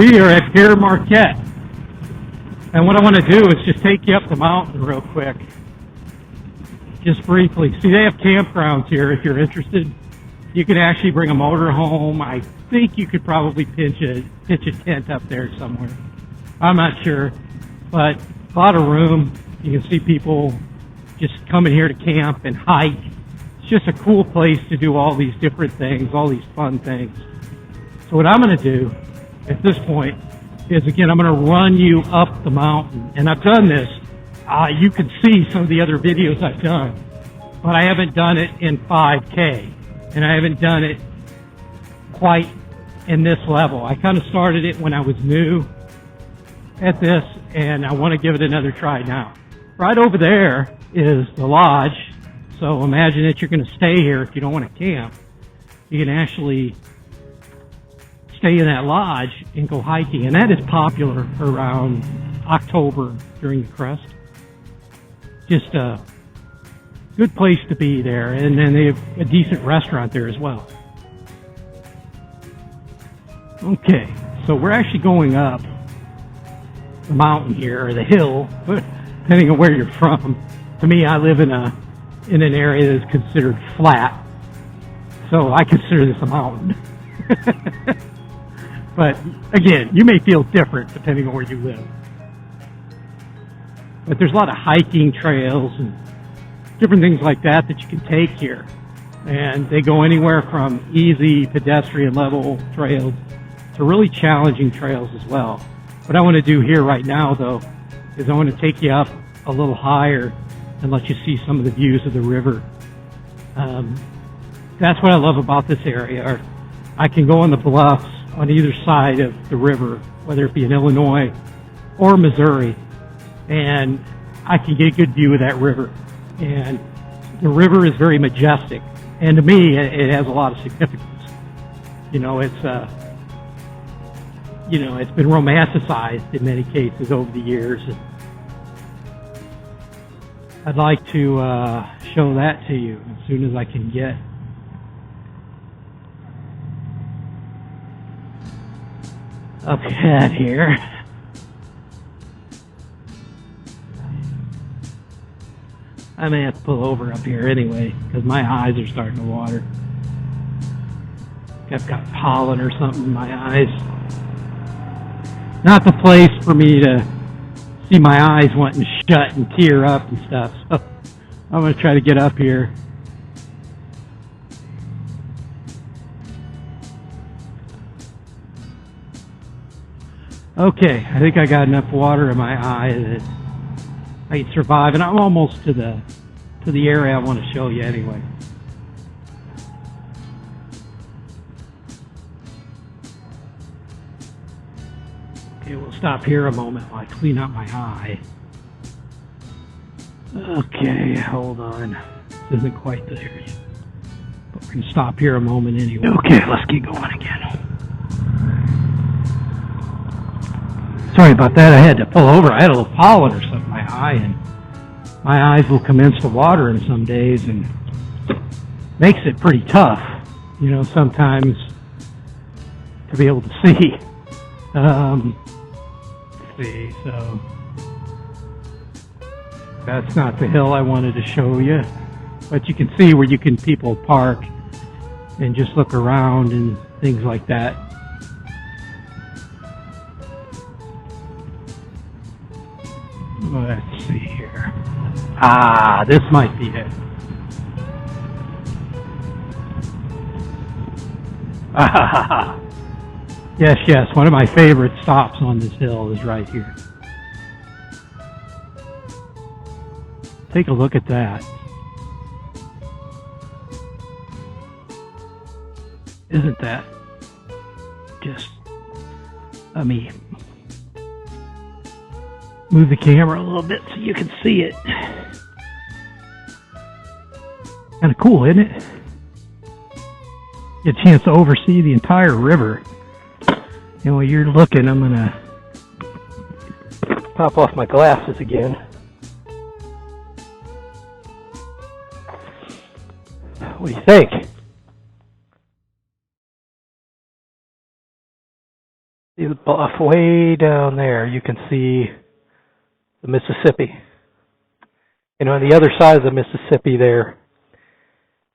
We are at Pere Marquette, and what I want to do is just take you up the mountain real quick, just briefly. See, they have campgrounds here if you're interested. You can actually bring a motor home. I think you could probably pitch a tent up there somewhere. I'm not sure, but a lot of room. You can see people just coming here to camp and hike. It's just a cool place to do all these different things, all these fun things. So what I'm going to do at this point is, again, I'm going to run you up the mountain. And I've done this. You can see some of the other videos I've done, but I haven't done it in 5K. And I haven't done it quite in this level. I kind of started it when I was new at this, and I want to give it another try now. Right over there is the lodge. So imagine that you're going to stay here if you don't want to camp. You can actually stay in that lodge and go hiking, and that is popular around October during the crest. Just a good place to be there, and then they have a decent restaurant there as well. Okay, so we're actually going up the mountain here, or the hill, depending on where you're from. To me, I live in an area that's considered flat, so I consider this a mountain. But again, you may feel different depending on where you live. But there's a lot of hiking trails and different things like that you can take here. And they go anywhere from easy pedestrian level trails to really challenging trails as well. What I want to do here right now, though, is I want to take you up a little higher and let you see some of the views of the river. That's what I love about this area. I can go on the bluffs on either side of the river, whether it be in Illinois or Missouri, and I can get a good view of that river. And the river is very majestic, and to me, it has a lot of significance. It's been romanticized in many cases over the years. And I'd like to show that to you as soon as I can get up ahead here. I may have to pull over up here anyway, because my eyes are starting to water. I've got pollen or something in my eyes. Not the place for me to see my eyes wanting to shut and tear up and stuff. So I'm going to try to get up here. Okay, I think I got enough water in my eye that I can survive, and I'm almost to the area I want to show you anyway. Okay, we'll stop here a moment while I clean up my eye. Okay, hold on. This isn't quite the area, but we're going to stop here a moment anyway. Okay, let's get going again. Sorry about that. I had to pull over. I had a little pollen or something in my eye, and my eyes will commence to water in some days, and makes it pretty tough, sometimes to be able to see. Let's see, so that's not the hill I wanted to show you, but you can see where people park and just look around and things like that. Let's see here. This might be it. Yes, one of my favorite stops on this hill is right here. Take a look at that. Isn't that just amazing? Move the camera a little bit so you can see it. Kind of cool, isn't it? Get a chance to oversee the entire river. And while you're looking, I'm going to pop off my glasses again. What do you think? See the bluff way down there. You can see the Mississippi. And on the other side of the Mississippi there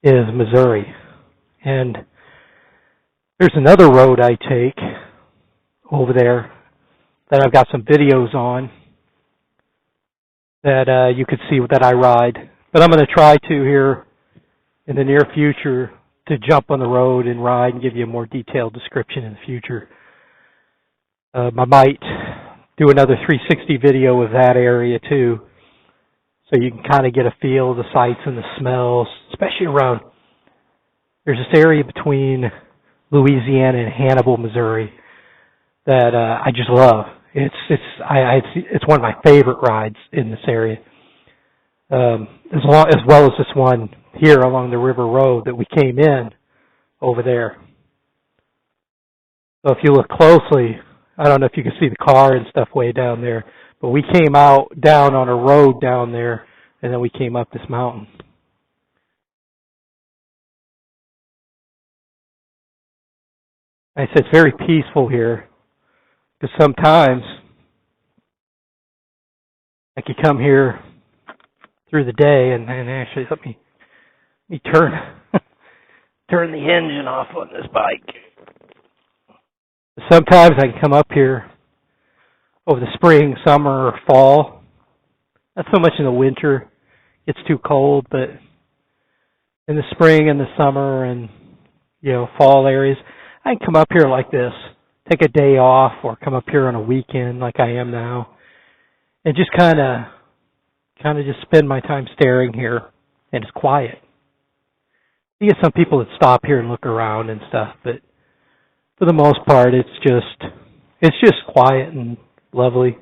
is Missouri. And there's another road I take over there that I've got some videos on that you could see that I ride. But I'm going to try to here in the near future to jump on the road and ride and give you a more detailed description in the future. I might do another 360 video of that area too, so you can kind of get a feel of the sights and the smells, especially around, there's this area between Louisiana and Hannibal, Missouri that I just love. It's one of my favorite rides in this area, as well as this one here along the river road that we came in over there. So if you look closely, I don't know if you can see the car and stuff way down there, but we came out down on a road down there, and then we came up this mountain. I said it's very peaceful here, because sometimes I could come here through the day, and actually let me turn turn the engine off on this bike. Sometimes I can come up here over the spring, summer, or fall. Not so much in the winter. It's too cold, but in the spring and the summer and, fall areas, I can come up here like this, take a day off, or come up here on a weekend like I am now, and just kind of just spend my time staring here, and it's quiet. You get some people that stop here and look around and stuff, but for the most part, it's just quiet and lovely.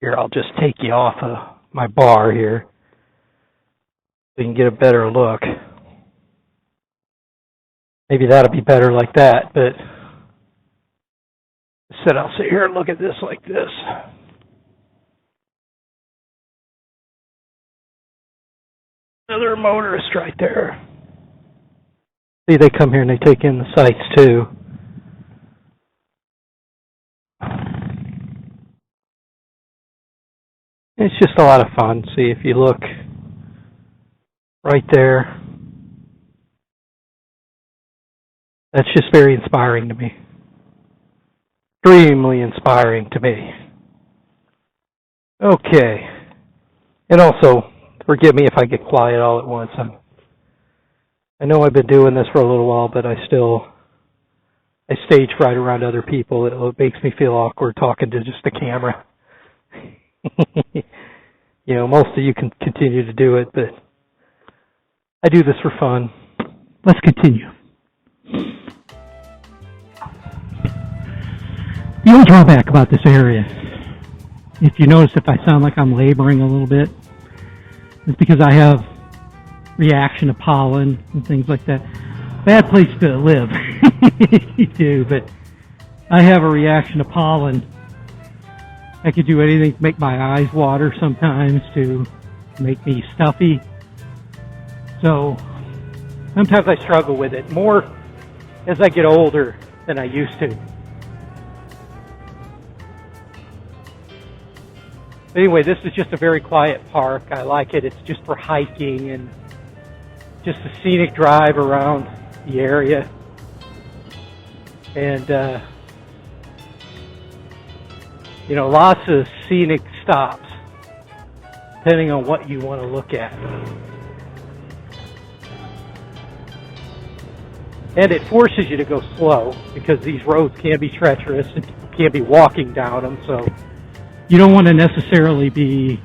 Here, I'll just take you off of my bar here so you can get a better look. Maybe that'll be better like that, but instead I'll sit here and look at this like this. Another motorist right there. See, they come here and they take in the sights too. It's just a lot of fun. See, if you look right there, that's just very inspiring to me. Extremely inspiring to me. Okay. And also, forgive me if I get quiet all at once. I know I've been doing this for a little while, but I stage fright around other people. It makes me feel awkward talking to just the camera. Most of you can continue to do it, but I do this for fun. Let's continue. The only drawback about this area, if you notice if I sound like I'm laboring a little bit, is because I have reaction to pollen and things like that. Bad place to live. You do, but I have a reaction to pollen. I could do anything to make my eyes water sometimes, to make me stuffy. So sometimes I struggle with it more as I get older than I used to. Anyway, this is just a very quiet park. I like it. It's just for hiking and just a scenic drive around the area. And, lots of scenic stops, depending on what you want to look at. And it forces you to go slow, because these roads can be treacherous and you can't be walking down them, so you don't want to necessarily be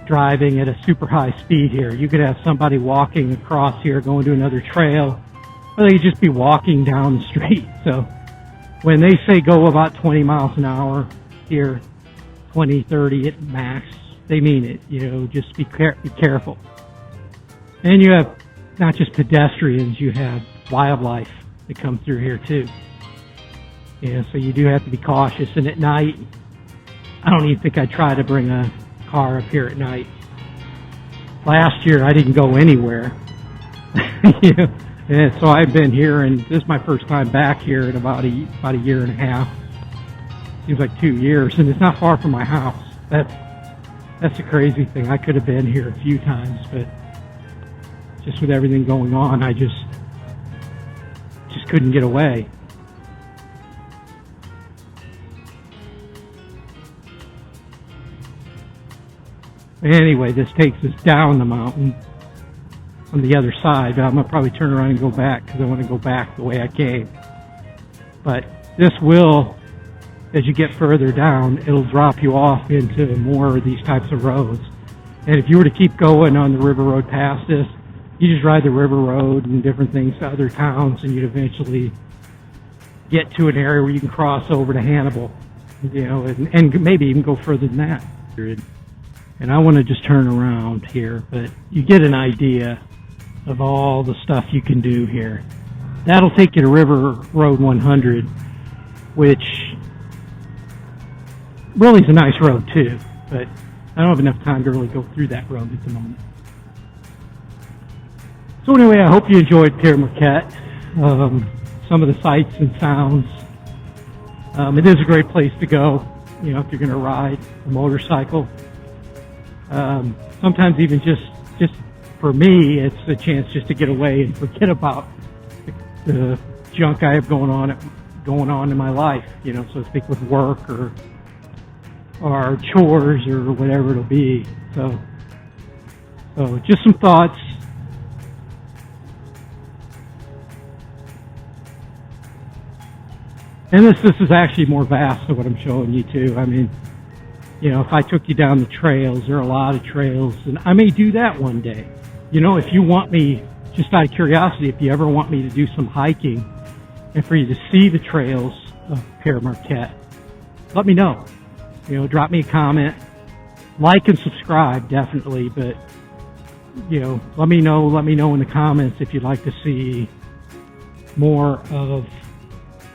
driving at a super high speed here. You could have somebody walking across here going to another trail, or they could just be walking down the street. So when they say go about 20 miles an hour here, 20, 30 at max, they mean it. Just be careful. And you have not just pedestrians, you have wildlife that come through here too. So you do have to be cautious. And at night, I don't even think I'd try to bring a car up here at night. Last year I didn't go anywhere. You know, and so I've been here, and this is my first time back here in about a year and a half. Seems like 2 years, and it's not far from my house. That's the crazy thing. I could have been here a few times, but just with everything going on, I just couldn't get away. Anyway, this takes us down the mountain on the other side. I'm going to probably turn around and go back because I want to go back the way I came. But this will, as you get further down, it'll drop you off into more of these types of roads. And if you were to keep going on the river road past this, you just ride the river road and different things to other towns, and you'd eventually get to an area where you can cross over to Hannibal, you know, and maybe even go further than that. And I want to just turn around here, but you get an idea of all the stuff you can do here. That'll take you to River Road 100, which really is a nice road too, but I don't have enough time to really go through that road at the moment. So anyway, I hope you enjoyed Pere Marquette, some of the sights and sounds. It is a great place to go, you know, if you're going to ride a motorcycle. Sometimes even just for me, it's a chance just to get away and forget about the junk I have going on in my life, you know, so to speak, with work or chores or whatever it'll be. So just some thoughts. And this is actually more vast than what I'm showing you too. I mean, you know, if I took you down the trails, there are a lot of trails, and I may do that one day. You know, if you want me, just out of curiosity, if you ever want me to do some hiking and for you to see the trails of Pere Marquette, let me know. You know, drop me a comment, like and subscribe, definitely, but, you know, let me know in the comments if you'd like to see more of,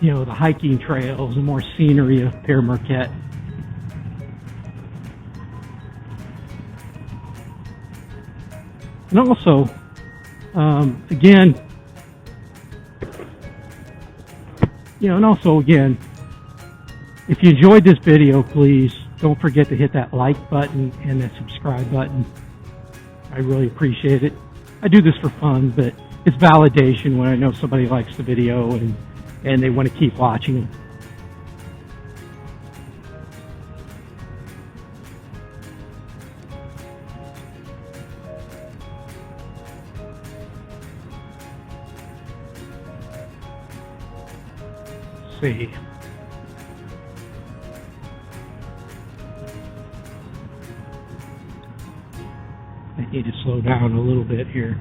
you know, the hiking trails and more scenery of Pere Marquette. And also, again, you know, and also again, if you enjoyed this video, please don't forget to hit that like button and that subscribe button. I really appreciate it. I do this for fun, but it's validation when I know somebody likes the video and they want to keep watching it. See. I need to slow down a little bit here.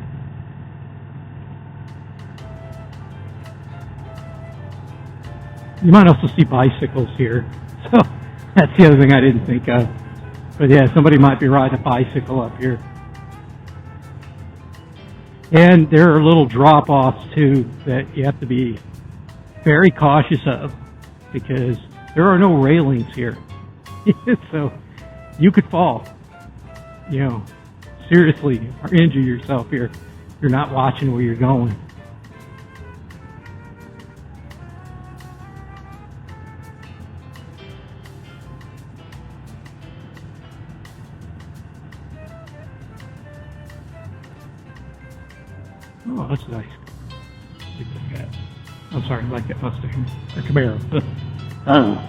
You might also see bicycles here. So that's the other thing I didn't think of. But yeah, somebody might be riding a bicycle up here. And there are little drop-offs too that you have to be very cautious of, because there are no railings here. So you could fall, you know, seriously, or injure yourself here if you're not watching where you're going. Oh, that's nice. I'm sorry, I like that Mustang. Or Camaro. Oh.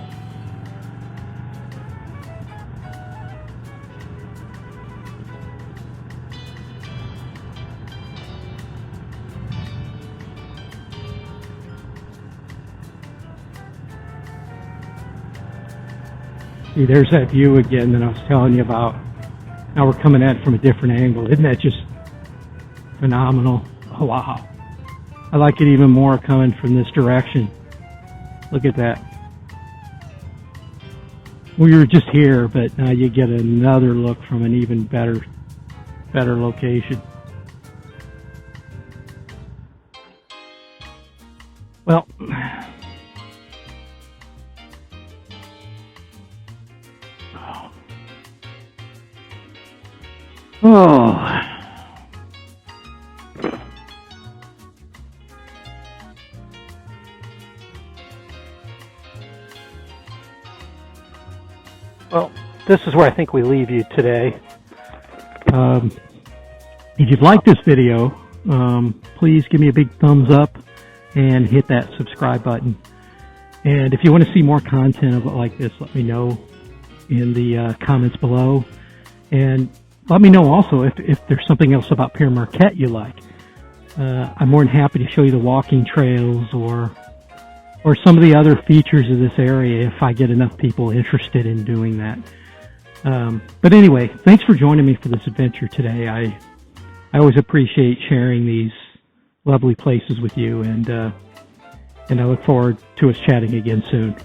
See, there's that view again that I was telling you about. Now we're coming at it from a different angle. Isn't that just phenomenal? Oh, wow. I like it even more coming from this direction. Look at that. We were just here, but now you get another look from an even better location. Well, Oh. Well, this is where I think we leave you today. If you've liked this video, please give me a big thumbs up and hit that subscribe button. And if you want to see more content like this, let me know in the comments below. And let me know also if there's something else about Pere Marquette you like. I'm more than happy to show you the walking trails or some of the other features of this area if I get enough people interested in doing that. But anyway, thanks for joining me for this adventure today. I always appreciate sharing these lovely places with you, and I look forward to us chatting again soon.